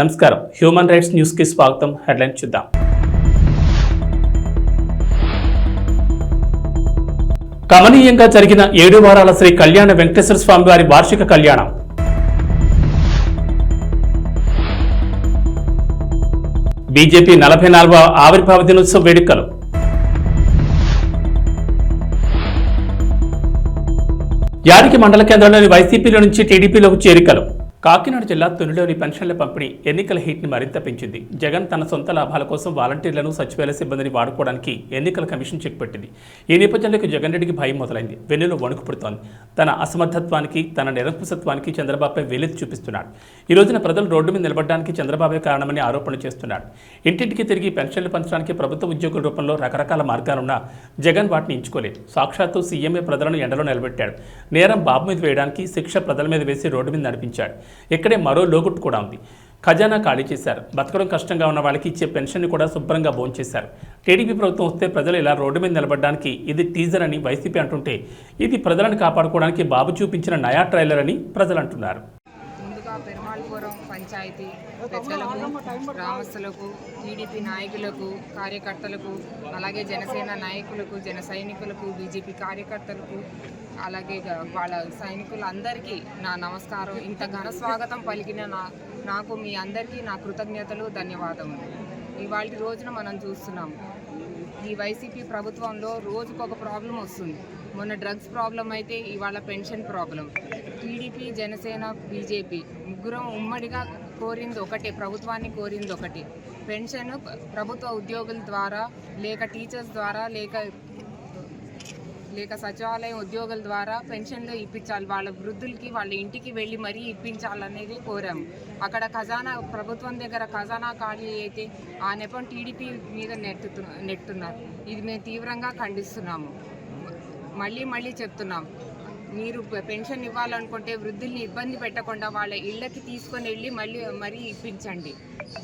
నమస్కారం. Human rights news కి స్వాగతం. హెడ్లైన్ చూద్దాం. కమనీయంగా జరిగిన 7 వారాల శ్రీ కళ్యాణ వెంకటేశ్వర స్వామి వారి వార్షిక కళ్యాణం. బీజేపీ 44వ ఆవిర్భావ దినోత్సవ వేడుకలు. యాడికి మండల కేంద్రంలోని వైసీపీలో నుంచి టీడీపీలోకి చేరికలు. కాకినాడ జిల్లా తునిలోని పెన్షన్ల పంపిణీ ఎన్నికల హీట్ని మరింత పెంచింది. జగన్ తన సొంత లాభాల కోసం వాలంటీర్లను, సచివాలయ సిబ్బందిని వాడుకోవడానికి ఎన్నికల కమిషన్ చెక్ పెట్టింది. ఈ నేపథ్యంలో జగన్ రెడ్డికి భయం మొదలైంది. వెన్నులో వణుకు పుడుతోంది. తన అసమర్థత్వానికి, తన నిరంకుశత్వానికి చంద్రబాబుపై వేలెత్తి చూపిస్తున్నాడు. ఈ రోజున ప్రజలు రోడ్డు మీద నిలబడడానికి చంద్రబాబే కారణమని ఆరోపణలు చేస్తున్నాడు. ఇంటింటికి తిరిగి పెన్షన్లు పంచడానికి ప్రభుత్వ ఉద్యోగుల రూపంలో రకరకాల మార్గాలున్నా జగన్ వాటిని ఎంచుకోలేదు. సాక్షాత్తు సీఎంఏ ప్రజలను ఎండలో నిలబెట్టాడు. నేరం బాబు మీద వేయడానికి, శిక్ష ప్రజల మీద వేసి రోడ్డు మీద నడిపించాడు. ఇక్కడే మరో లోగుట్టు కూడా ఉంది. ఖజానా ఖాళీ చేశారు. బతకడం కష్టంగా ఉన్న వాళ్ళకి ఇచ్చే పెన్షన్ని కూడా శుభ్రంగా భోంచేశారు. టీడీపీ ప్రభుత్వం వస్తే ప్రజలు ఇలా రోడ్డు మీద నిలబడడానికి ఇది టీజర్ అని వైసీపీ అంటుంటే, ఇది ప్రజలను కాపాడుకోవడానికి బాబు చూపించిన నయా ట్రైలర్ అని ప్రజలు అంటున్నారు. ముందుగా పెరుమాళపురం పంచాయతీ పెద్దలకు, గ్రామస్తులకు, టీడీపీ నాయకులకు, కార్యకర్తలకు, అలాగే జనసేన నాయకులకు, జన సైనికులకు, బీజేపీ కార్యకర్తలకు, అలాగే వాళ్ళ సైనికులందరికీ నా నమస్కారం. ఇంత ఘన స్వాగతం పలికిన నాకు మీ అందరికీ నా కృతజ్ఞతలు, ధన్యవాదములు. ఇవాళ రోజున మనం చూస్తున్నాం, ఈ వైసీపీ ప్రభుత్వంలో రోజుకొక ప్రాబ్లం వస్తుంది. మొన్న డ్రగ్స్ ప్రాబ్లం అయితే ఇవాళ pension problem. TDP, Janasena, BJP ముగ్గురం ఉమ్మడిగా కోరింది ఒకటే, ప్రభుత్వాన్ని కోరింది ఒకటి. పెన్షన్ ప్రభుత్వ ఉద్యోగుల ద్వారా, లేక టీచర్స్ ద్వారా, లేక సచివాలయం ఉద్యోగుల ద్వారా పెన్షన్లు ఇప్పించాలి. వాళ్ళ వృద్ధులకి వాళ్ళ ఇంటికి వెళ్ళి మరీ ఇప్పించాలనేది కోరాము. అక్కడ ఖజానా, ప్రభుత్వం దగ్గర ఖజానా ఖాళీ అయితే ఆ నెపం టీడీపీ మీద నెట్టున్నారు. ఇది మేము తీవ్రంగా ఖండిస్తున్నాము. మళ్ళీ చెప్తున్నాం, మీరు పెన్షన్ ఇవ్వాలనుకుంటే వృద్ధుల్ని ఇబ్బంది పెట్టకుండా వాళ్ళ ఇళ్లకి తీసుకొని వెళ్ళి మరీ ఇప్పించండి.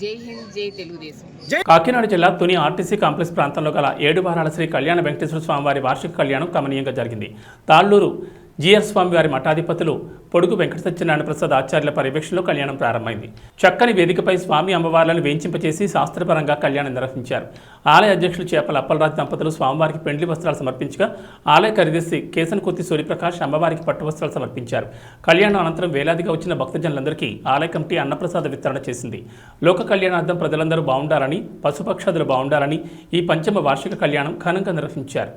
జై హింద్, జై తెలుగుదేశం. కాకినాడ జిల్లా తుని ఆర్టీసీ కాంప్లెక్స్ ప్రాంతంలో గల 7 వారాల శ్రీ కళ్యాణ వెంకటేశ్వర స్వామి వారి వార్షిక కళ్యాణం కమనీయంగా జరిగింది. తాళ్లూరు జీఆర్ స్వామి వారి మఠాధిపతులు పొడుగు వెంకట సత్యనారాయణ ప్రసాద్ ఆచార్యుల పర్యవేక్షణలో కళ్యాణం ప్రారంభమైంది. చక్కని వేదికపై స్వామి అమ్మవార్లను వేయించింపచేసి శాస్త్రపరంగా కళ్యాణం నిర్వహించారు. ఆలయ అధ్యక్షులు చేపల అప్పలరాజు దంపతులు స్వామివారికి పెండ్లి వస్త్రాలు సమర్పించగా, ఆలయ కార్యదర్శి కేసనకుర్తి సూర్యప్రకాష్ అమ్మవారికి పట్టు వస్త్రాలు సమర్పించారు. కళ్యాణం అనంతరం వేలాదిగా వచ్చిన భక్తజనులందరికీ ఆలయ కమిటీ అన్నప్రసాద వితరణ చేసింది. లోక కళ్యాణార్థం ప్రజలందరూ బాగుండాలని, పశుపక్షాదులు బాగుండాలని ఈ పంచమ వార్షిక కళ్యాణం ఘనంగా నిర్వహించారు.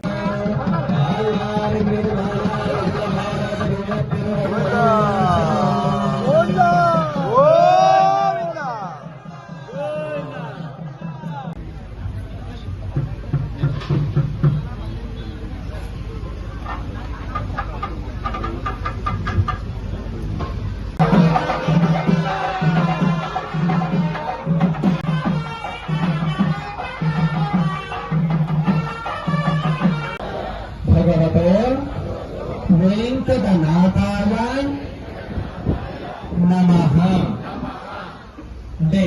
వెంకటనాథాయ నమః. అంటే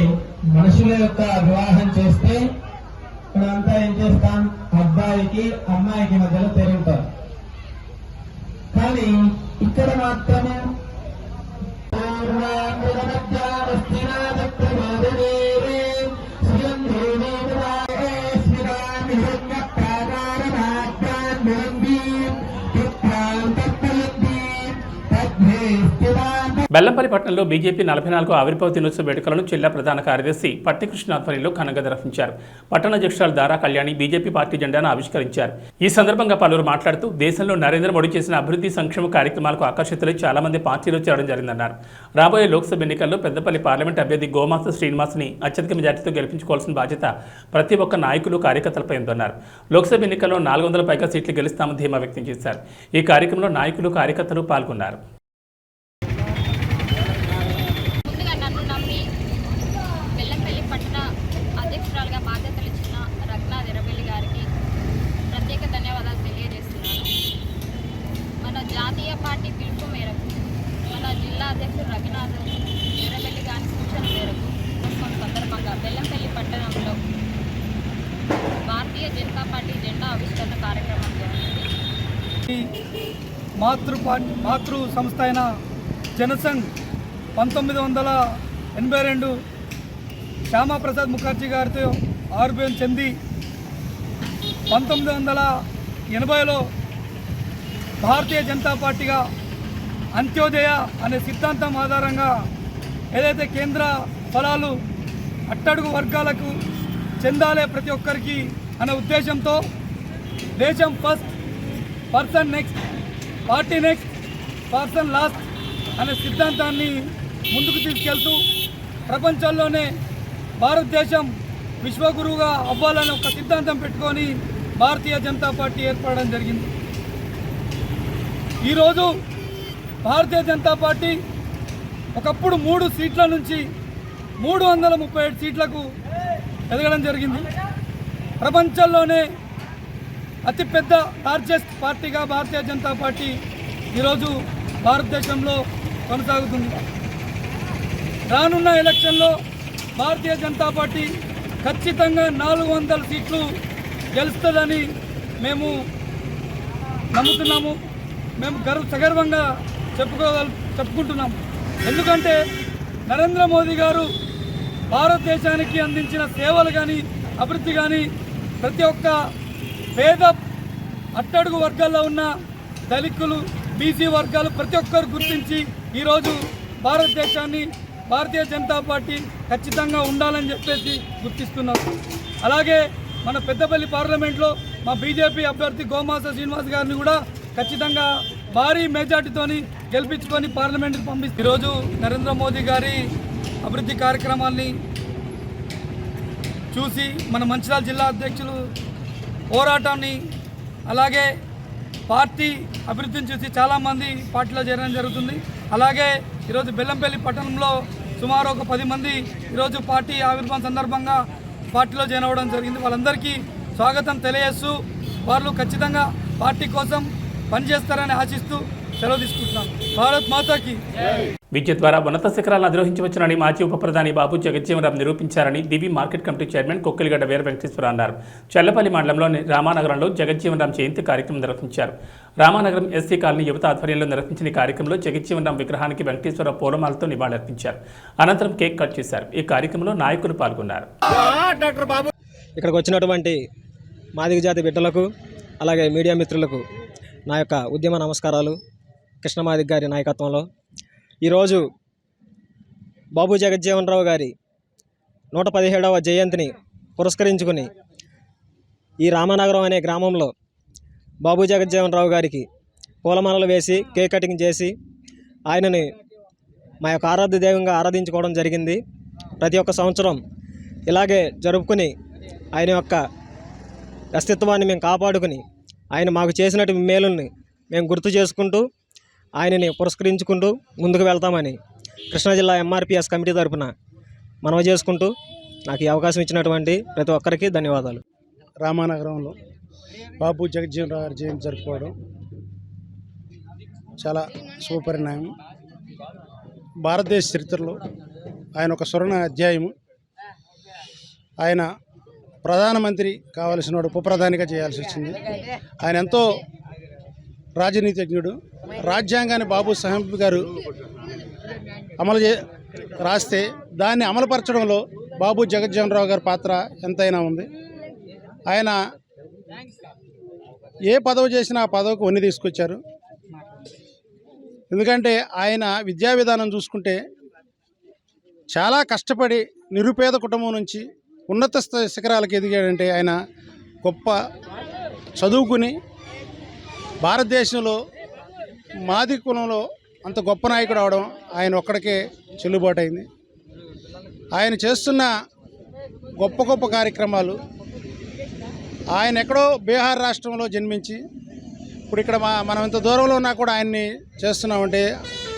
మనుషుల యొక్క వివాహం చేస్తే ఇక్కడంతా ఏం చేస్తాం, అబ్బాయికి అమ్మాయికి మధ్యలో తిరుగుతారు. కానీ ఇక్కడ మాత్రమే బెల్లంపల్లి పట్టణంలో బీజేపీ 44వ ఆవిర్భావ దినోత్సవ వేడుకలను జిల్లా ప్రధాన కార్యదర్శి పట్టికృష్ణ ఆధ్వర్యంలో ఘనంగా నిర్వహించారు. పట్టణ అధ్యక్షురాలు దారా కళ్యాణి బీజేపీ పార్టీ జెండాను ఆవిష్కరించారు. ఈ సందర్భంగా పలువురు మాట్లాడుతూ, దేశంలో నరేంద్ర మోడీ చేసిన అభివృద్ధి సంక్షేమ కార్యక్రమాలకు ఆకర్షితులై చాలా మంది పార్టీలో చేరడం జరిగిందన్నారు. రాబోయే లోక్సభ ఎన్నికల్లో పెద్దపల్లి పార్లమెంట్ అభ్యర్థి గోమాత శ్రీనివాస్ని అత్యధిక మెజార్టీతో గెలిపించుకోవాల్సిన బాధ్యత ప్రతి ఒక్క నాయకులు, కార్యకర్తలపై ఉందన్నారు. లోక్సభ ఎన్నికల్లో 400 పైగా సీట్లు గెలుస్తామని ధీమా వ్యక్తం చేశారు. ఈ కార్యక్రమంలో నాయకులు, కార్యకర్తలు పాల్గొన్నారు. జాతీయ పార్టీ పిలుపు మేరకు, మన జిల్లా అధ్యక్షుడు రఘునాథ్ ఎర్రబెల్లి గారి సూచన మేరకు సందర్భంగా బెల్లంపల్లి పట్టణంలో భారతీయ జనతా పార్టీ జెండా ఆవిష్కరణ కార్యక్రమం జరిగింది. మాతృ సంస్థ అయిన జనసంఘ్ 1982 శ్యామాప్రసాద్ ముఖర్జీ గారితో ఆవిర్భావం చెంది 1980లో భారతీయ జనతా పార్టీగా అంత్యోదయ అనే సిద్ధాంతం ఆధారంగా ఏదైతే కేంద్ర ఫలాలు అట్టడుగు వర్గాలకు చెందాలే ప్రతి ఒక్కరికి అనే ఉద్దేశంతో దేశం first, person next, party next, person last అనే సిద్ధాంతాన్ని ముందుకు తీసుకెళ్తూ ప్రపంచంలోనే భారతదేశం విశ్వగురువుగా అవ్వాలని ఒక సిద్ధాంతం పెట్టుకొని భారతీయ జనతా పార్టీ ఏర్పడడం జరిగింది. ఈరోజు భారతీయ జనతా పార్టీ ఒకప్పుడు 3 సీట్ల నుంచి 337 సీట్లకు ఎదగడం జరిగింది. ప్రపంచంలోనే అతిపెద్ద లార్జెస్ట్ పార్టీగా భారతీయ జనతా పార్టీ ఈరోజు భారతదేశంలో కొనసాగుతుంది. రానున్న ఎలక్షన్లో భారతీయ జనతా పార్టీ ఖచ్చితంగా 400 సీట్లు గెలుస్తుందని మేము నమ్ముతున్నాము. మేము సగర్వంగా చెప్పుకుంటున్నాము. ఎందుకంటే నరేంద్ర మోదీ గారు భారతదేశానికి అందించిన సేవలు కానీ, అభివృద్ధి కానీ ప్రతి ఒక్క పేద అట్టడుగు వర్గాల్లో ఉన్న దళితులు, బీసీ వర్గాలు ప్రతి ఒక్కరు గుర్తించి ఈరోజు భారతదేశాన్ని భారతీయ జనతా పార్టీ ఖచ్చితంగా ఉండాలని చెప్పేసి గుర్తిస్తున్నారు. అలాగే మన పెద్దపల్లి పార్లమెంట్లో మా బీజేపీ అభ్యర్థి గోమాస శ్రీనివాస్ గారిని కూడా ఖచ్చితంగా భారీ మెజార్టీతోని గెలిపించుకొని పార్లమెంట్కి పంపిస్తారు. ఈరోజు నరేంద్ర మోదీ గారి అభివృద్ధి కార్యక్రమాల్ని చూసి మన మంచిర్యాల జిల్లా అధ్యక్షులు పోరాటాన్ని, అలాగే పార్టీ అభివృద్ధిని చూసి చాలామంది పార్టీలో చేరడం జరుగుతుంది. అలాగే ఈరోజు బెల్లంపల్లి పట్టణంలో సుమారు ఒక 10 మంది ఈరోజు పార్టీ ఆవిర్భావం సందర్భంగా పార్టీలో జాయిన్ అవ్వడం జరిగింది. వాళ్ళందరికీ స్వాగతం తెలియజేస్తూ వాళ్ళు ఖచ్చితంగా పార్టీ కోసం పనిచేస్తారని ఆశిస్తూ సెలవు తీసుకుంటున్నాను. భారత్ మాతాకి. విద్య ద్వారా ఉన్నత శిఖరాలను అధిరోహించవచ్చునని మాజీ ఉప ప్రధాని బాబు జగజ్జీవన్ రామ్ నిరూపించారని దివి మార్కెట్ కమిటీ చైర్మన్ కొక్కిలిగడ్డ వీర వెంకటేశ్వర అన్నారు. చల్లపల్లి మండలంలోని రామానగరంలో జగజ్జీవన్ రామ్ జయంతి కార్యక్రమం నిర్వహించారు. రామానగరం ఎస్సీ కాలనీ యువత ఆధ్వర్యంలో నిర్వహించిన కార్యక్రమంలో జగజ్జీవన్ రామ్ విగ్రహానికి వెంకటేశ్వర పూలమాలతో నివాళులర్పించారు. అనంతరం కేక్ కట్ చేశారు. ఈ కార్యక్రమంలో నాయకులు పాల్గొన్నారు. ఇక్కడికి వచ్చినటువంటి మాదిగ జాతి బిడ్డలకు, అలాగే మీడియా మిత్రులకు నా యొక్క ఉద్యమ నమస్కారాలు. కృష్ణమాదిగ గారి నాయకత్వంలో ఈరోజు బాబు జగజ్జీవన్ రావు గారి 117వ జయంతిని పురస్కరించుకుని ఈ రామానగరం అనే గ్రామంలో బాబు జగజ్జీవన్ రావు గారికి పూలమాలలు వేసి కేక్ కటింగ్ చేసి ఆయనని మా యొక్క ఆరాధ్య దైవంగా ఆరాధించుకోవడం జరిగింది. ప్రతి ఒక్క సంవత్సరం ఇలాగే జరుపుకుని ఆయన యొక్క అస్తిత్వాన్ని మేము కాపాడుకుని ఆయన మాకు చేసినటువంటి మేలుల్ని మేము గుర్తు చేసుకుంటూ ఆయనని పురస్కరించుకుంటూ ముందుకు వెళ్తామని కృష్ణా జిల్లా ఎంఆర్పిఎస్ కమిటీ తరఫున మనవి చేసుకుంటూ నాకు ఈ అవకాశం ఇచ్చినటువంటి ప్రతి ఒక్కరికి ధన్యవాదాలు. రామానగరంలో బాబు జగజ్జీవన్ రావు గారి జయంతి జరుపుకోవడం చాలా శుభపరిణామం. భారతదేశ చరిత్రలో ఆయన ఒక స్వర్ణ అధ్యాయము. ఆయన ప్రధానమంత్రి కావలసిన వాడు ఉప ప్రధానిగా చేయాల్సి వచ్చింది. ఆయన ఎంతో రాజనీతిజ్ఞుడు. రాజ్యాంగాన్ని బాబు సాహెబ్ గారు రాస్తే దాన్ని అమలుపరచడంలో బాబు జగజ్జీవన్ రావు గారి పాత్ర ఎంతైనా ఉంది. ఆయన ఏ పదవి చేసినా ఆ పదవికి వన్ని తీసుకొచ్చారు. ఎందుకంటే ఆయన విద్యా విధానం చూసుకుంటే చాలా కష్టపడి నిరుపేద కుటుంబం నుంచి ఉన్నత శిఖరాలకు ఎదిగాడంటే ఆయన గొప్ప చదువుకుని భారతదేశంలో మాది కులంలో అంత గొప్ప నాయకుడు అవడం ఆయన ఒక్కడికే చెల్లుబాటు అయింది. ఆయన చేస్తున్న గొప్ప గొప్ప కార్యక్రమాలు, ఆయన ఎక్కడో బీహార్ రాష్ట్రంలో జన్మించి ఇప్పుడు ఇక్కడ మనం ఇంత దూరంలో ఉన్నా కూడా ఆయన్ని చేస్తున్నామంటే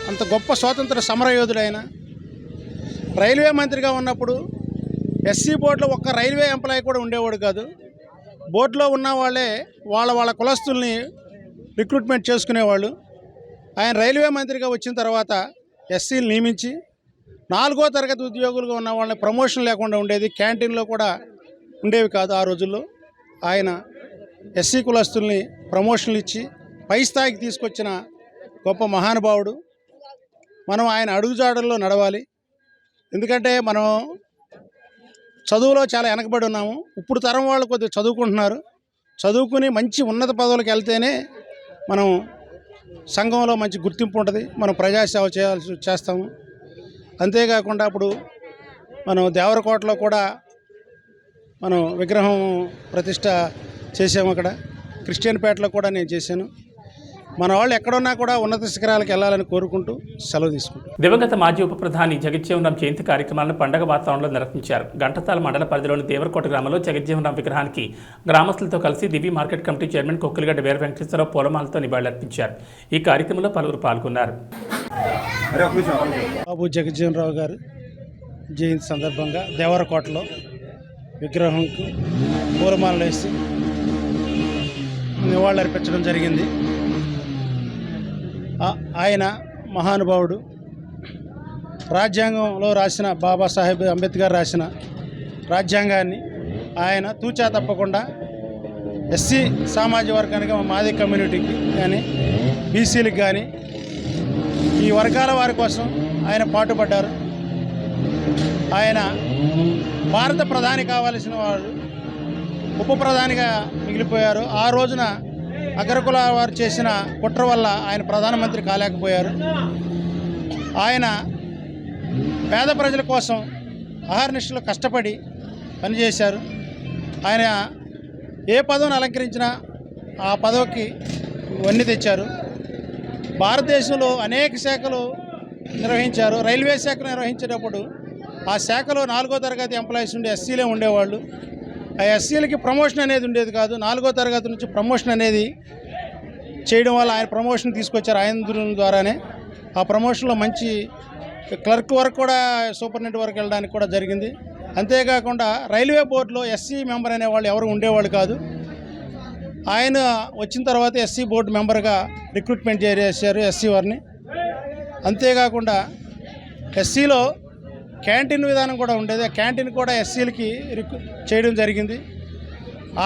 అంత గొప్ప స్వాతంత్ర సమరయోధుడు ఆయన. రైల్వే మంత్రిగా ఉన్నప్పుడు ఎస్సీ బోర్డులో ఒక్క రైల్వే ఎంప్లాయీ కూడా ఉండేవాడు కాదు. బోర్డులో ఉన్న వాళ్ళే వాళ్ళ కులస్తుల్ని రిక్రూట్మెంట్ చేసుకునేవాళ్ళు. ఆయన రైల్వే మంత్రిగా వచ్చిన తర్వాత ఎస్సీలు నియమించి 4వ తరగతి ఉద్యోగులుగా ఉన్న వాళ్ళని ప్రమోషన్ లేకుండా ఉండేది. క్యాంటీన్లో కూడా ఉండేవి కాదు ఆ రోజుల్లో. ఆయన ఎస్సీ కులస్తుల్ని ప్రమోషన్లు ఇచ్చి పై స్థాయికి తీసుకొచ్చిన గొప్ప మహానుభావుడు. మనం ఆయన అడుగుజాడల్లో నడవాలి. ఎందుకంటే మనం చదువులో చాలా వెనకబడి ఉన్నాము. ఇప్పుడు తరం వాళ్ళు కొద్దిగా చదువుకుంటున్నారు. చదువుకుని మంచి ఉన్నత పదవులకు వెళ్తేనే మనం సంఘంలో మంచి గుర్తింపు ఉంటుంది, మనం ప్రజాసేవ చేస్తాము. అంతేకాకుండా ఇప్పుడు మనం దేవరకోటలో కూడా మనం విగ్రహం ప్రతిష్ట చేసాము. అక్కడ క్రిస్టియన్పేటలో కూడా నేను చేశాను. మన వాళ్ళు ఎక్కడున్నా కూడా ఉన్నత శిఖరాలకు వెళ్ళాలని కోరుకుంటూ సెలవు తీసుకుంటాం. దివంగత మాజీ ఉప ప్రధాని జగజ్జీవన్ జయంతి కార్యక్రమాలను పండగ వాతావరణంలో నిర్వహించారు. గంటసాల మండల పరిధిలోని దేవరకోట గ్రామంలో జగజ్జీవన్ విగ్రహానికి గ్రామస్తులతో కలిసి దివి మార్కెట్ కమిటీ చైర్మన్ కొక్కులగడ్డ వీర వెంకటేశ్వరరావు పూలమాలతో నివాళులర్పించారు. ఈ కార్యక్రమంలో పలువురు పాల్గొన్నారు. బాబు జగజ్జీవన్ రావు గారు జయంతి సందర్భంగా దేవరకోటలో విగ్రహంకు పూలమాలలు వేసి నివాళులర్పించడం జరిగింది. ఆయన మహానుభావుడు. రాజ్యాంగంలో రాసిన బాబాసాహెబ్ అంబేద్కర్ రాసిన రాజ్యాంగాన్ని ఆయన తూచా తప్పకుండా ఎస్సీ సామాజిక వర్గానికి, మాది కమ్యూనిటీకి కానీ బీసీలకు కానీ ఈ వర్గాల వారి కోసం ఆయన పాటుపడ్డారు. ఆయన భారత ప్రధాని కావాల్సిన వారు ఉప ప్రధానిగా మిగిలిపోయారు. ఆ రోజున అగ్రకుల వారు చేసిన కుట్ర వల్ల ఆయన ప్రధానమంత్రి కాలేకపోయారు. ఆయన పేద ప్రజల కోసం అహర్నిశలు కష్టపడి పనిచేశారు. ఆయన ఏ పదవిని అలంకరించినా ఆ పదవికి వన్నీ తెచ్చారు. భారతదేశంలో అనేక శాఖలు నిర్వహించారు. రైల్వే శాఖ నిర్వహించేటప్పుడు ఆ శాఖలో 4వ తరగతి ఎంప్లాయీస్ ఉండే ఎస్సీలే ఉండేవాళ్ళు. ఆ ఎస్సీలకి ప్రమోషన్ అనేది ఉండేది కాదు. 4వ తరగతి నుంచి ప్రమోషన్ అనేది చేయడం వల్ల ఆయన ప్రమోషన్ తీసుకొచ్చారు. ఆయన ద్వారానే ఆ ప్రమోషన్లో మంచి క్లర్క్ వరకు కూడా సూపరింటెండెంట్ వరకు వెళ్ళడానికి కూడా జరిగింది. అంతేకాకుండా రైల్వే బోర్డులో ఎస్సీ మెంబర్ అనేవాళ్ళు ఎవరు ఉండేవాళ్ళు కాదు. ఆయన వచ్చిన తర్వాత ఎస్సీ బోర్డు మెంబర్గా రిక్రూట్మెంట్ చేశారు ఎస్సీ వారిని. అంతేకాకుండా ఎస్సీలో క్యాంటీన్ విధానం కూడా ఉండేది. ఆ క్యాంటీన్ కూడా ఎస్సీలకి చేయడం జరిగింది.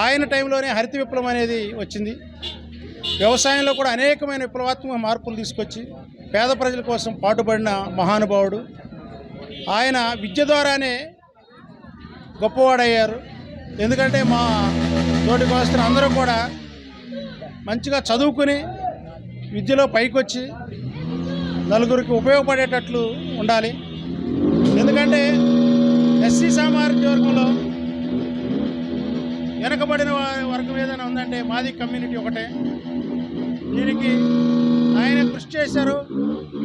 ఆయన టైంలోనే హరిత విప్లవం అనేది వచ్చింది. వ్యవసాయంలో కూడా అనేకమైన విప్లవాత్మక మార్పులు తీసుకొచ్చి పేద ప్రజల కోసం పాటుపడిన మహానుభావుడు. ఆయన విద్య ద్వారానే గొప్పవాడయ్యారు. ఎందుకంటే మా తోటి కోస్తున్న అందరూ కూడా మంచిగా చదువుకుని విద్యలో పైకొచ్చి నలుగురికి ఉపయోగపడేటట్లు ఉండాలి. ఎందుకంటే ఎస్సీ సామాజిక వర్గంలో వెనకబడిన వర్గం ఏదైనా ఉందంటే మాది కమ్యూనిటీ ఒకటే. దీనికి ఆయన కృషి చేశారు.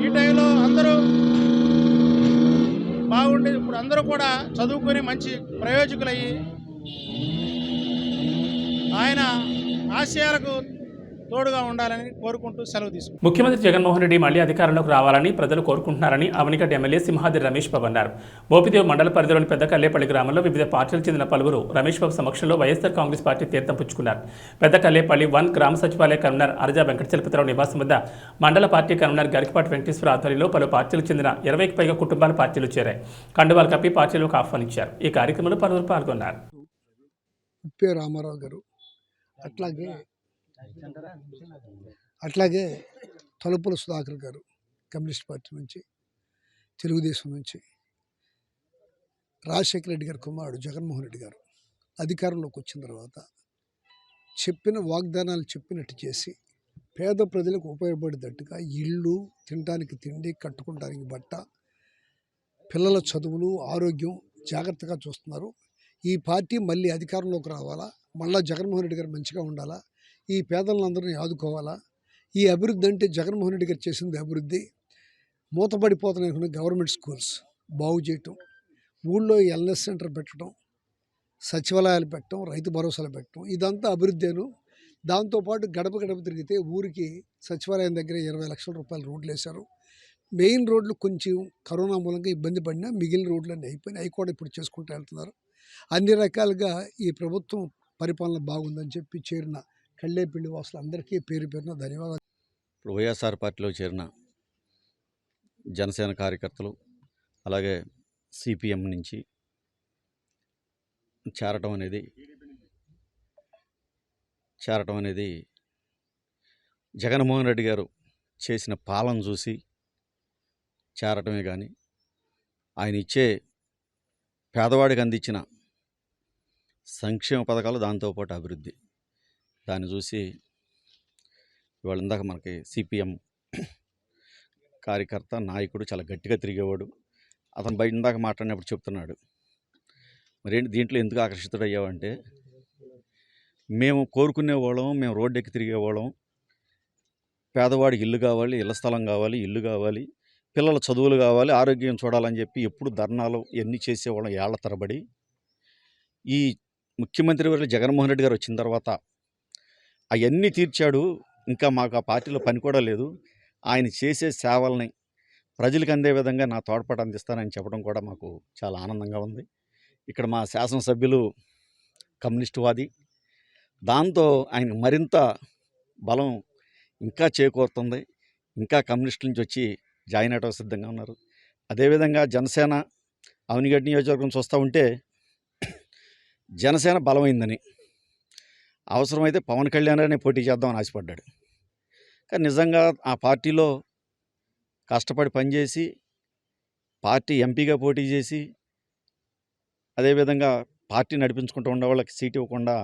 ఈ టైంలో అందరూ బాగుండేది. ఇప్పుడు అందరూ కూడా చదువుకొని మంచి ప్రయోజకులయ్యి ఆయన ఆశయాలకు తోడుగా ఉండాలని కోరుకుంటూ సెలవు తీసుకుంటారు. ముఖ్యమంత్రి జగన్మోహన్ రెడ్డి మళ్లీ అధికారంలోకి రావాలని ప్రజలు కోరుకుంటున్నారని అవనిగడ్డ ఎమ్మెల్యే సింహాద్రి రమేష్ బాబు అన్నారు. మోపిదేవి మండల పరిధిలోని పెద్ద కల్లేపల్లి గ్రామంలో వివిధ పార్టీలకు చెందిన పలువురు రమేష్ బాబు సమక్షంలో వైఎస్ఆర్ కాంగ్రెస్ పార్టీ తీర్థం పుచ్చుకున్నారు. పెద్ద కల్లేపల్లి 1 గ్రామ సచివాలయ కన్వీనర్ అరజా వెంకటచలపతిరావు నివాసం వద్ద మండల పార్టీ కన్వీనర్ గరికపాటి వెంకటేశ్వర ఆధ్వర్యంలో పలు పార్టీలకు చెందిన 20కి పైగా కుటుంబాల పార్టీలు చేరాయి. కండువాలు కప్పి పార్టీలకు ఆహ్వానించారు. ఈ కార్యక్రమంలో పలువురు పాల్గొన్నారు. రామారావు గారు అట్లాగే తలుపుల సుధాకర్ గారు కమ్యూనిస్ట్ పార్టీ నుంచి, తెలుగుదేశం నుంచి, రాజశేఖర రెడ్డి గారి కుమారుడు జగన్మోహన్ రెడ్డి గారు అధికారంలోకి వచ్చిన తర్వాత చెప్పిన వాగ్దానాలు చెప్పినట్టు చేసి పేద ప్రజలకు ఉపయోగపడేటట్టుగా ఇళ్ళు, తినడానికి తిండి, కట్టుకోవడానికి బట్ట, పిల్లల చదువులు, ఆరోగ్యం జాగ్రత్తగా చూస్తున్నారు. ఈ పార్టీ మళ్ళీ అధికారంలోకి రావాలా, మళ్ళీ జగన్మోహన్ రెడ్డి గారు మంచిగా ఉండాలా, ఈ పేదలందరినీ ఆదుకోవాలా. ఈ అభివృద్ధి అంటే జగన్మోహన్ రెడ్డి గారు చేసింది అభివృద్ధి. మూతపడిపోతున్న గవర్నమెంట్ స్కూల్స్ బాగు చేయటం, ఊళ్ళో ఎల్ఎస్ సెంటర్ పెట్టడం, సచివాలయాలు పెట్టడం, రైతు భరోసాలు పెట్టడం, ఇదంతా అభివృద్ధేను. దాంతోపాటు గడప గడప తిరిగితే ఊరికి సచివాలయం దగ్గర 20 లక్షల రూపాయలు రోడ్లు వేశారు. మెయిన్ రోడ్లు కొంచెం కరోనా మూలంగా ఇబ్బంది పడినా మిగిలిన రోడ్లన్నీ అయిపోయినాయి. అవి కూడా ఇప్పుడు చేసుకుంటూ వెళ్తున్నారు. అన్ని రకాలుగా ఈ ప్రభుత్వం పరిపాలన బాగుందని చెప్పి చేరిన కళ్ళేపల్లి వాసులు అందరికీ పేరు పేరున ధన్యవాదాలు. ఇప్పుడు వైఎస్ఆర్ పార్టీలో చేరిన జనసేన కార్యకర్తలు, అలాగే సిపిఎం నుంచి చేరటం అనేది జగన్మోహన్ రెడ్డి గారు చేసిన పాలన చూసి చేరటమే కానీ ఆయన ఇచ్చే పేదవాడికి అందించిన సంక్షేమ పథకాలు, దాంతోపాటు అభివృద్ధి. దాన్ని చూసి ఇవాళ ఇందాక మనకి సిపిఎం కార్యకర్త, నాయకుడు చాలా గట్టిగా తిరిగేవాడు. అతను బయట ఇందాక మాట్లాడినప్పుడు చెప్తున్నాడు, మరేంటి దీంట్లో ఎందుకు ఆకర్షితుడయ్యావంటే, మేము కోరుకునేవాళ్ళం, మేము రోడ్డు ఎక్కి తిరిగేవాళ్ళం, పేదవాడికి ఇల్లు కావాలి, ఇళ్ల స్థలం కావాలి, ఇల్లు కావాలి, పిల్లల చదువులు కావాలి, ఆరోగ్యం చూడాలని చెప్పి ఎప్పుడు ధర్నాలు ఇవన్నీ చేసేవాళ్ళం ఏళ్ల తరబడి. ఈ ముఖ్యమంత్రి వర్యులు జగన్మోహన్ రెడ్డి గారు వచ్చిన తర్వాత అవన్నీ తీర్చాడు. ఇంకా మాకు ఆ పార్టీలో పని కూడా లేదు. ఆయన చేసే సేవల్ని ప్రజలకు అందే విధంగా నా తోడ్పాటు అందిస్తానని చెప్పడం కూడా మాకు చాలా ఆనందంగా ఉంది. ఇక్కడ మా శాసనసభ్యులు కమ్యూనిస్టువాది, దాంతో ఆయన మరింత బలం ఇంకా చేకూరుతుంది. ఇంకా కమ్యూనిస్టుల నుంచి వచ్చి జాయిన్ అవడం సిద్ధంగా ఉన్నారు. అదేవిధంగా జనసేన అవనిగడ్డ నియోజకవర్గం చూస్తూ ఉంటే జనసేన బలమైందని, అవసరమైతే పవన్ కళ్యాణ్ గారిని పోటీ చేద్దామని ఆశపడ్డాడు. కానీ నిజంగా ఆ పార్టీలో కష్టపడి పనిచేసి పార్టీ ఎంపీగా పోటీ చేసి అదేవిధంగా పార్టీ నడిపించుకుంటూ ఉండే వాళ్ళకి సీట్ ఇవ్వకుండా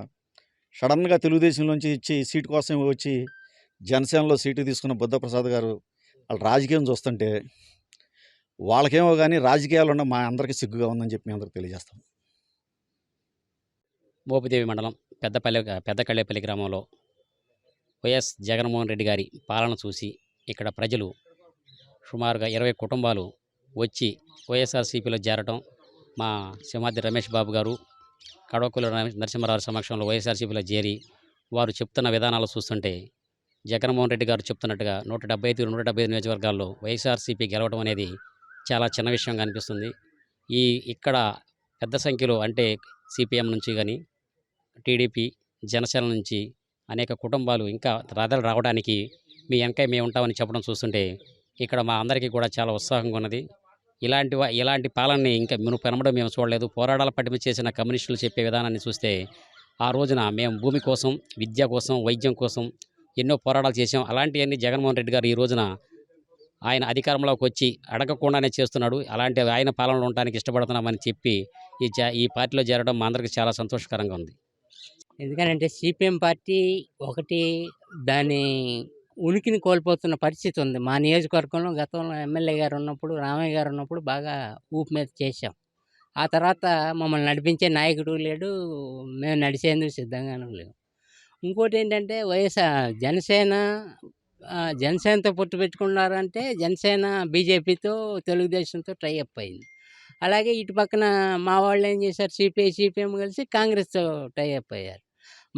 సడన్గా తెలుగుదేశంలోంచి ఇచ్చి సీటు కోసం వచ్చి జనసేనలో సీటు తీసుకున్న బుద్ధప్రసాద్ గారు వాళ్ళ రాజకీయం చూస్తుంటే వాళ్ళకేమో కానీ రాజకీయాలు ఉన్న మా అందరికీ సిగ్గుగా ఉందని చెప్పి మీ అందరికి తెలియజేస్తాం. మోపిదేవి మండలం పెద్దకళ్ళేపల్లి గ్రామంలో వైఎస్ జగన్మోహన్ రెడ్డి గారి పాలన చూసి ఇక్కడ ప్రజలు సుమారుగా 20 కుటుంబాలు వచ్చి వైఎస్ఆర్సీపీలో చేరటం, మా సింహాద్రి రమేష్ బాబు గారు కడవకుల నరసింహారావు సమక్షంలో వైఎస్ఆర్సీపీలో చేరి వారు చెప్తున్న విధానాలు చూస్తుంటే జగన్మోహన్ రెడ్డి గారు చెప్తున్నట్టుగా 175 నియోజకవర్గాల్లో వైఎస్ఆర్సీపీ గెలవడం అనేది చాలా చిన్న విషయంగా అనిపిస్తుంది. ఇక్కడ పెద్ద సంఖ్యలో అంటే సిపిఎం నుంచి కానీ టీడీపీ, జనసేన నుంచి అనేక కుటుంబాలు ఇంకా రాదలు రావడానికి మీ వెనక మేము ఉంటామని చెప్పడం చూస్తుంటే ఇక్కడ మా అందరికీ కూడా చాలా ఉత్సాహంగా ఉన్నది. ఇలాంటి పాలనని ఇంకా పెనమడం మేము చూడలేదు. పోరాటాల పట్టిమ చేసిన కమ్యూనిస్టులు చెప్పే విధానాన్ని చూస్తే ఆ రోజున మేము భూమి కోసం, విద్య కోసం, వైద్యం కోసం ఎన్నో పోరాటాలు చేసాం. అలాంటివన్నీ జగన్మోహన్ రెడ్డి గారు ఈ రోజున ఆయన అధికారంలోకి వచ్చి అడగకుండానే చేస్తున్నాడు. అలాంటి ఆయన పాలనలో ఉండడానికి ఇష్టపడుతున్నామని చెప్పి ఈ పార్టీలో చేరడం మా అందరికీ చాలా సంతోషకరంగా ఉంది. ఎందుకంటే సిపిఎం పార్టీ ఒకటి దాని ఉనికిని కోల్పోతున్న పరిస్థితి ఉంది. మా నియోజకవర్గంలో గతంలో ఎమ్మెల్యే గారు ఉన్నప్పుడు, రామయ్య గారు ఉన్నప్పుడు బాగా ఊపు మీద చేశాం. ఆ తర్వాత మమ్మల్ని నడిపించే నాయకుడు లేడు, మేము నడిచేందుకు సిద్ధంగానూ లేవు. ఇంకోటి ఏంటంటే జనసేనతో పొత్తు పెట్టుకున్నారంటే జనసేన బీజేపీతో, తెలుగుదేశంతో టై అప్ అయింది. అలాగే ఇటు పక్కన మా వాళ్ళు ఏం చేశారు, సిపిఎం కలిసి కాంగ్రెస్తో టై అప్ అయ్యారు.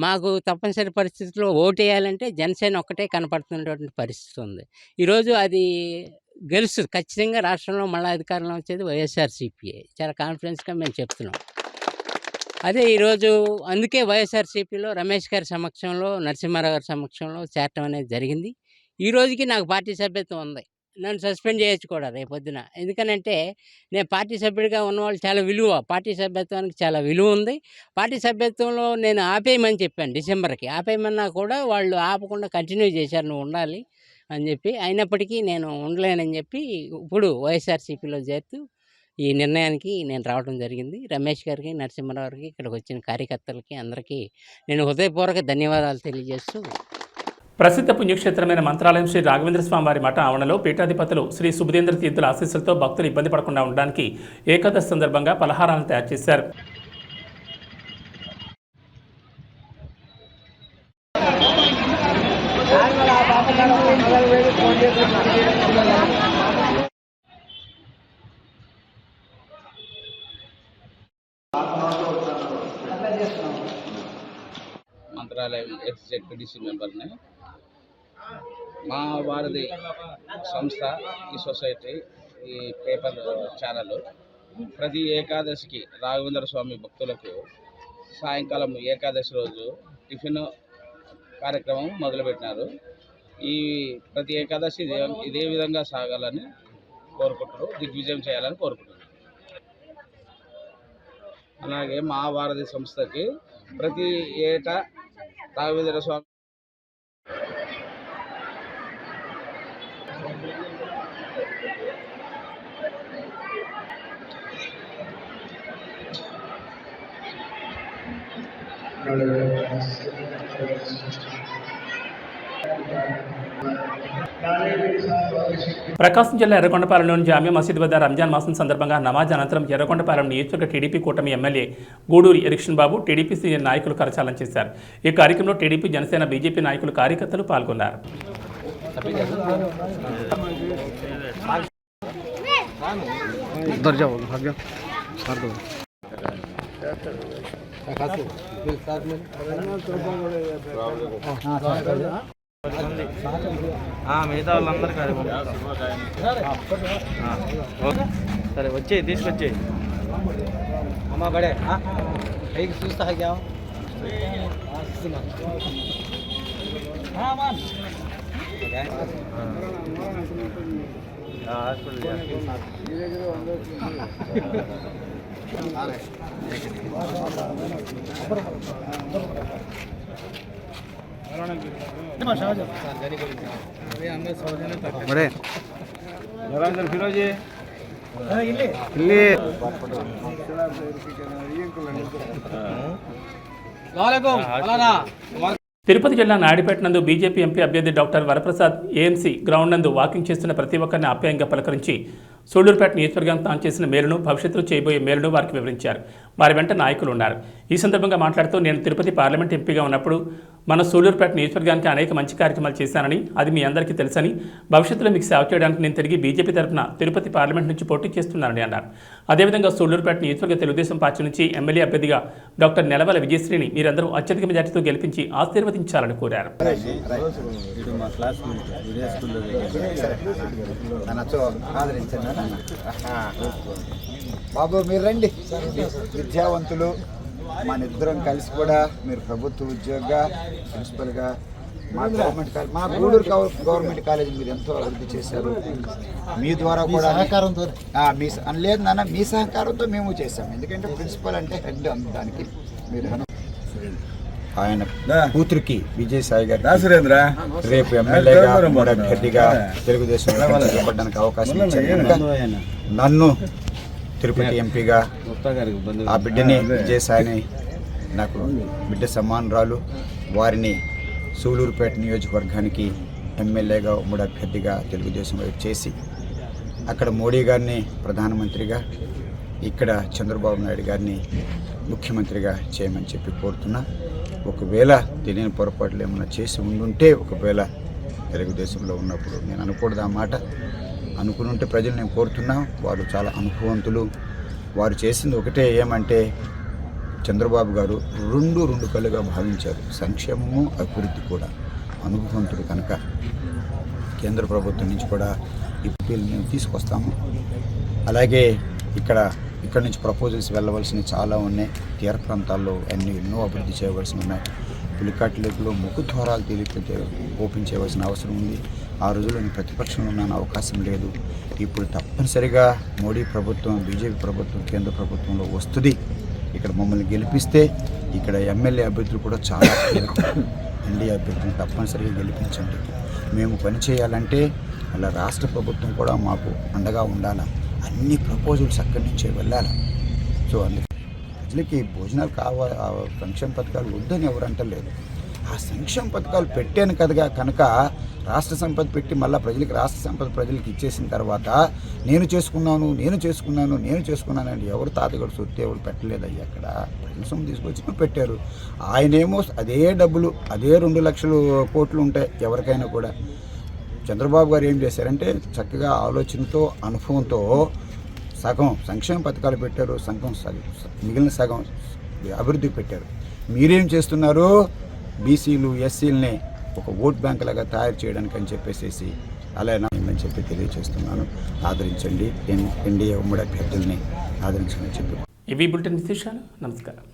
మాకు తప్పనిసరి పరిస్థితుల్లో ఓటేయాలంటే జనసేన ఒక్కటే కనపడుతున్నటువంటి పరిస్థితి ఉంది. ఈరోజు అది గెలుస్తుంది ఖచ్చితంగా. రాష్ట్రంలో మళ్ళీ అధికారంలో వచ్చేది వైఎస్ఆర్సీపీఏ. చాలా కాన్ఫిడెన్స్గా మేము చెప్తున్నాం. అదే ఈరోజు అందుకే వైఎస్ఆర్సీపీలో రమేష్ గారి సమక్షంలో, నరసింహారావు గారి సమక్షంలో చేరటం అనేది జరిగింది. ఈ రోజుకి నాకు పార్టీ సభ్యత్వం ఉంది. నన్ను సస్పెండ్ చేయొచ్చు కూడా రేపొద్దున. ఎందుకనంటే నేను పార్టీ సభ్యుడిగా ఉన్నవాళ్ళు చాలా విలువ, పార్టీ సభ్యత్వానికి చాలా విలువ ఉంది. పార్టీ సభ్యత్వంలో నేను ఆపేయమని చెప్పాను, డిసెంబర్కి ఆపేయమన్నా కూడా వాళ్ళు ఆపకుండా కంటిన్యూ చేశారు, నువ్వు ఉండాలి అని చెప్పి. అయినప్పటికీ నేను ఉండలేనని చెప్పి ఇప్పుడు వైఎస్ఆర్సీపీలో చేరుతూ ఈ నిర్ణయానికి నేను రావడం జరిగింది. రమేష్ గారికి, నరసింహారావు గారికి, ఇక్కడికి వచ్చిన కార్యకర్తలకి అందరికీ నేను హృదయపూర్వక ధన్యవాదాలు తెలియజేస్తూ, ప్రసిద్ధ పుణ్యక్షేత్రమైన మంత్రాలయం శ్రీ రాఘవేంద్ర స్వామి వారి మఠ ఆవరణలో పీఠాధిపతులు శ్రీ సుబుధేంద్ర తీర్థుల ఆశీస్సులతో భక్తులు ఇబ్బంది పడకుండా ఉండడానికి ఏకాదశి సందర్భంగా పలహారాలను తయారు చేశారు. మంత్రాలయం ఎక్స్-జెడ్పీటీసీ మెంబర్ని. మా వారిది సంస్థ, ఈ సొసైటీ, ఈ పేపర్ ఛానల్ ప్రతి ఏకాదశికి రాఘవేంద్ర స్వామి భక్తులకు సాయంకాలం ఏకాదశి రోజు టిఫిన్ కార్యక్రమం మొదలుపెట్టినారు. ఈ ప్రతి ఏకాదశి ఇదే విధంగా సాగాలని కోరుకుంటారు, దిగ్విజయం చేయాలని కోరుకుంటున్నారు. అలాగే మా వారధి సంస్థకి ప్రతి ఏటా రాఘవేంద్ర స్వామి ప్రకాశం జిల్లా ఎర్రగొండపాలెంలోని జామియా మసీదు వద్ద రంజాన్ మాసం సందర్భంగా నమాజ్ అనంతరం ఎర్రగొండపాలెం నియోజకవర్గ టీడీపీ కూటమి ఎమ్మెల్యే గూడూరి ఎరిక్షన్ బాబు టీడీపీ సీనియర్ నాయకులు కరచాలనం చేశారు. ఈ కార్యక్రమంలో టీడీపీ, జనసేన, బీజేపీ నాయకులు, కార్యకర్తలు పాల్గొన్నారు. మిగతా వాళ్ళందరూ సరే వచ్చేయి, తీసుకొచ్చేయి. అమ్మా బడే పైకి చూస్తా ఫిరోజీ తిరుపతి జిల్లా నాయుడుపేట నందు బీజేపీ ఎంపీ అభ్యర్థి డాక్టర్ వరప్రసాద్ ఏఎంసీ గ్రౌండ్ నందు వాకింగ్ చేస్తున్న ప్రతి ఒక్కరిని ఆప్యాయంగా పలకరించి సూళ్లూరుపేట నియోజకవర్గం తాను చేసిన మేలును, భవిష్యత్తులో చేయబోయే మేలును వారికి వివరించారు. వారి వెంట నాయకులు ఉన్నారు. ఈ సందర్భంగా మాట్లాడుతూ, నేను తిరుపతి పార్లమెంట్ ఎంపీగా ఉన్నప్పుడు మన సూళ్లూరుపేట నియోజకవర్గానికి అనేక మంచి కార్యక్రమాలు చేశానని, అది మీ అందరికీ తెలుసని, భవిష్యత్తులో మీకు సేవ చేయడానికి నేను తిరిగి బీజేపీ తరఫున తిరుపతి పార్లమెంట్ నుంచి పోటీ చేస్తున్నానని అన్నారు. అదేవిధంగా సూళ్లూరుపేట నియోజకవర్గ తెలుగుదేశం పార్టీ నుంచి ఎమ్మెల్యే అభ్యర్థిగా డాక్టర్ నెలవల విజయశ్రీని మీరందరూ అత్యధిక మెజార్టీతో గెలిపించి ఆశీర్వదించాలని కోరారు. బాబు మీరు రండి, విద్యావంతులు మన ఇద్దరం కలిసి కూడా మీరు ప్రభుత్వ ఉద్యోగిగా, ప్రిన్సిపల్గా మా గవర్నమెంట్ కాలేజ్, మా గూడూరు గవర్నమెంట్ కాలేజీ మీరు ఎంతో అభివృద్ధి చేశారు. మీ ద్వారా కూడా సహకారంతో లేదు నాన్న, మీ సహకారంతో మేము చేశాము. ఎందుకంటే ప్రిన్సిపల్ అంటే హెడ్ దానికి మీరు ఆయన కూతురికి విజయసాయి గారు రేపు ఎమ్మెల్యేగా అభ్యర్థిగా తెలుగుదేశం నిలబడడానికి అవకాశం ఇచ్చారు. నన్ను తిరుపతి ఎంపీగా ఆ బిడ్డని విజయసాయిని నాకు బిడ్డ సమానురాలు, వారిని సూళ్లూరుపేట నియోజకవర్గానికి ఎమ్మెల్యేగా ఉమ్మడి అభ్యర్థిగా తెలుగుదేశం వైపు చేసి అక్కడ మోడీ గారిని ప్రధానమంత్రిగా, ఇక్కడ చంద్రబాబు నాయుడు గారిని ముఖ్యమంత్రిగా చేయమని చెప్పి కోరుతున్నా. ఒకవేళ తెలియని పొరపాట్లు ఏమైనా చేసి ఉండుంటే, ఒకవేళ తెలుగుదేశంలో ఉన్నప్పుడు నేను అనకూడదు ఆ మాట, అనుకుని ఉంటే ప్రజలు నేను కోరుతున్నా. వారు చాలా అనుభవంతులు. వారు చేసింది ఒకటే, ఏమంటే చంద్రబాబు గారు రెండు కళ్ళుగా భావించారు, సంక్షేమము అభివృద్ధి కూడా. అనుభవంతుడు కనుక కేంద్ర ప్రభుత్వం నుంచి కూడా ఇప్పుడు మేము తీసుకొస్తాము. అలాగే ఇక్కడ నుంచి ప్రపోజల్స్ వెళ్ళవలసినవి చాలా ఉన్నాయి. తీర ప్రాంతాల్లో ఎన్నో అభివృద్ధి చేయవలసి ఉన్నాయి. పులికాట్ లేకులో ముఖద్వారాలు ఓపెన్ చేయవలసిన అవసరం ఉంది. ఆ రోజుల్లో నేను ప్రతిపక్షంలో ఉన్న అవకాశం లేదు. ఇప్పుడు తప్పనిసరిగా మోడీ ప్రభుత్వం, బీజేపీ ప్రభుత్వం, కేంద్ర ప్రభుత్వంలో వస్తుంది. ఇక్కడ మమ్మల్ని గెలిపిస్తే ఇక్కడ ఎమ్మెల్యే అభ్యర్థులు కూడా చాలా ఎన్డీఏ అభ్యర్థులను తప్పనిసరిగా గెలిపించండి. మేము పనిచేయాలంటే అలా రాష్ట్ర ప్రభుత్వం కూడా మాకు అండగా ఉండాలి. అన్ని ప్రపోజల్స్ అక్కడి నుంచే వెళ్ళాలి. సో అందుకే ప్రజలకి భోజనాలు కావాలి, సంక్షేమ పథకాలు వద్దని ఎవరు అంటలేదు. ఆ సంక్షేమ పథకాలు పెట్టాను కదా కనుక రాష్ట్ర సంపద పెట్టి మళ్ళీ రాష్ట్ర సంపద ప్రజలకు ఇచ్చేసిన తర్వాత నేను చేసుకున్నాను అంటే ఎవరు తాతగారు సొత్తు ఎవరు పెట్టలేదయ్యా. అక్కడ ప్రజల సొమ్ము తీసుకొచ్చి పెట్టారు. ఆయనేమో అదే డబ్బులు, అదే 2 లక్షల కోట్లు ఉంటాయి ఎవరికైనా కూడా. చంద్రబాబు గారు ఏం చేశారంటే చక్కగా ఆలోచనతో, అనుభవంతో సగం సంక్షేమ పథకాలు పెట్టారు, మిగిలిన సగం అభివృద్ధి పెట్టారు. మీరేం చేస్తున్నారు? బీసీలు, ఎస్సీలని ఒక ఓట్ బ్యాంక్ లాగా తయారు చేయడానికి అని చెప్పేసి అలా అని చెప్పి తెలియజేస్తున్నాను. ఆదరించండి, ఎన్డీఏ ఉమ్మడి అభ్యర్థుల్ని ఆదరించమని చెప్పి. ఇవి బులెటిన్ విశేషాలు. నమస్కారం.